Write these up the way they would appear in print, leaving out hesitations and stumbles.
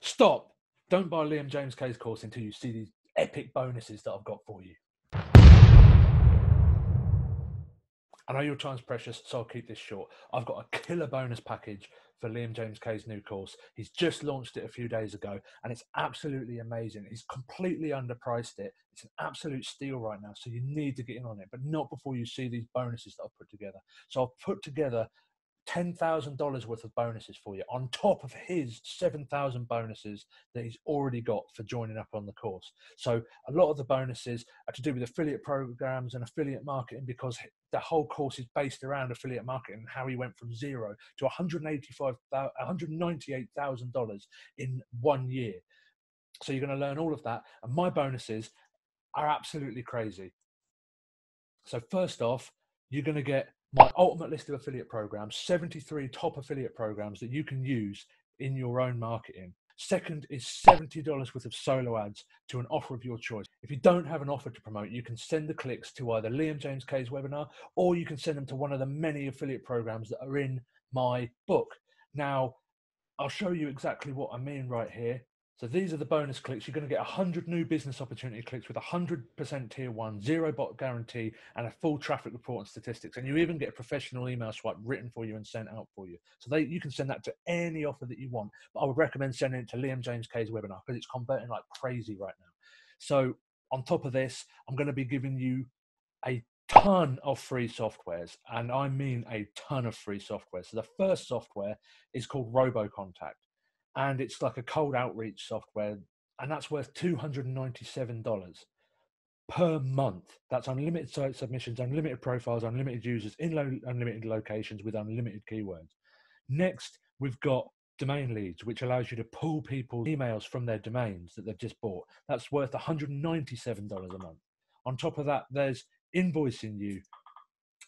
Stop. Don't buy Liam James Kay's course until you see these epic bonuses that I've got for you. I know your time's precious, so I'll keep this short. I've got a killer bonus package for Liam James Kay's new course. He's just launched it a few days ago, and it's absolutely amazing. He's completely underpriced it. It's an absolute steal right now, so you need to get in on it, but not before you see these bonuses that I've put together. So I've put together $10,000 worth of bonuses for you on top of his 7,000 bonuses that he's already got for joining up on the course. So a lot of the bonuses are to do with affiliate programs and affiliate marketing, because the whole course is based around affiliate marketing and how he went from zero to $198,000 in 1 year. So you're going to learn all of that. And my bonuses are absolutely crazy. So first off, you're going to get my ultimate list of affiliate programs, 73 top affiliate programs that you can use in your own marketing. Second is $70 worth of solo ads to an offer of your choice. If you don't have an offer to promote, you can send the clicks to either Liam James Kay's webinar, or you can send them to one of the many affiliate programs that are in my book. Now, I'll show you exactly what I mean right here. So these are the bonus clicks. You're going to get 100 new business opportunity clicks with 100% tier 1, 0 bot guarantee, and a full traffic report and statistics. And you even get a professional email swipe written for you and sent out for you. So you can send that to any offer that you want. But I would recommend sending it to Liam James Kay's webinar, because it's converting like crazy right now. So on top of this, I'm going to be giving you a ton of free softwares, and I mean a ton of free software. So the first software is called RoboContact, and it's like a cold outreach software, and that's worth $297 per month. That's unlimited site submissions, unlimited profiles, unlimited users in unlimited locations with unlimited keywords. Next, we've got DomainLeads, which allows you to pull people's emails from their domains that they've just bought. That's worth $197 a month. On top of that, there's InvoicingYou,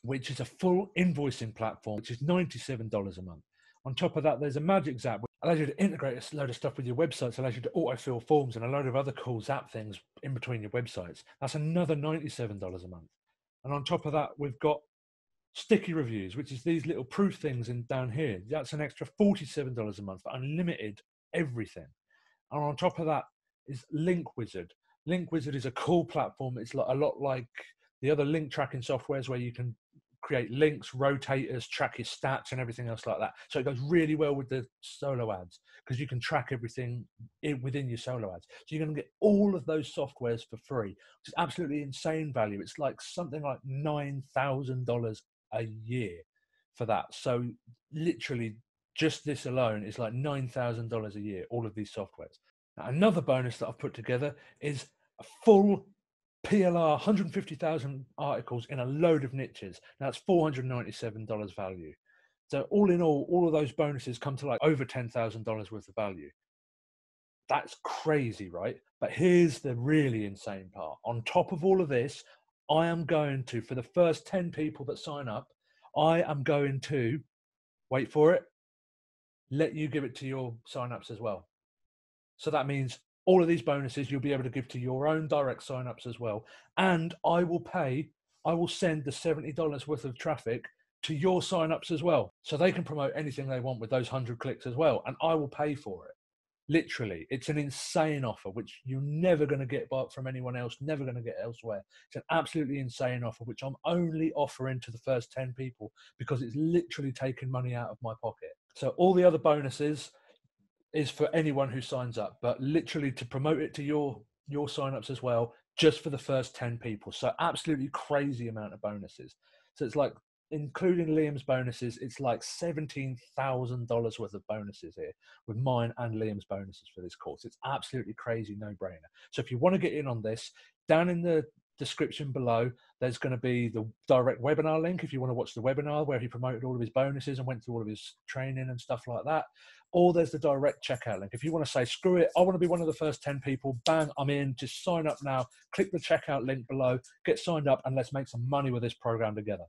which is a full invoicing platform, which is $97 a month. On top of that, there's a Magic Zap, which allows you to integrate a load of stuff with your websites, allows you to autofill forms and a load of other cool Zap things in between your websites. That's another $97 a month. And on top of that, we've got Sticky Reviews, which is these little proof things down here. That's an extra $47 a month for unlimited everything. And on top of that is Link Wizard. Link Wizard is a cool platform. It's a lot like the other link tracking softwares, where you can create links, rotators, track your stats and everything else like that. So it goes really well with the solo ads, because you can track everything within your solo ads. So you're going to get all of those softwares for free, which is absolutely insane value. It's like something like $9,000 a year for that. So literally just this alone is like $9,000 a year, all of these softwares. Now, another bonus that I've put together is a full PLR, 150,000 articles in a load of niches. Now that's $497 value. So all in all of those bonuses come to like over $10,000 worth of value. That's crazy, right? But here's the really insane part. On top of all of this, I am going to, for the first 10 people that sign up, I am going to, wait for it, let you give it to your signups as well. So that means all of these bonuses you'll be able to give to your own direct signups as well. And I will send the $70 worth of traffic to your signups as well. So they can promote anything they want with those 100 clicks as well. And I will pay for it. Literally, it's an insane offer, which you're never going to get from anyone else, never going to get elsewhere. It's an absolutely insane offer, which I'm only offering to the first 10 people, because it's literally taking money out of my pocket. So all the other bonuses is for anyone who signs up, but literally to promote it to your signups as well, just for the first 10 people. So absolutely crazy amount of bonuses. So it's like, including Liam's bonuses, it's like $17,000 worth of bonuses here with mine and Liam's bonuses for this course. It's absolutely crazy, no-brainer. So if you want to get in on this, down in the description below, there's going to be the direct webinar link if you want to watch the webinar where he promoted all of his bonuses and went through all of his training and stuff like that. Or there's the direct checkout link. If you want to say, screw it, I want to be one of the first 10 people, bang, I'm in, just sign up now, click the checkout link below, get signed up, and let's make some money with this program together.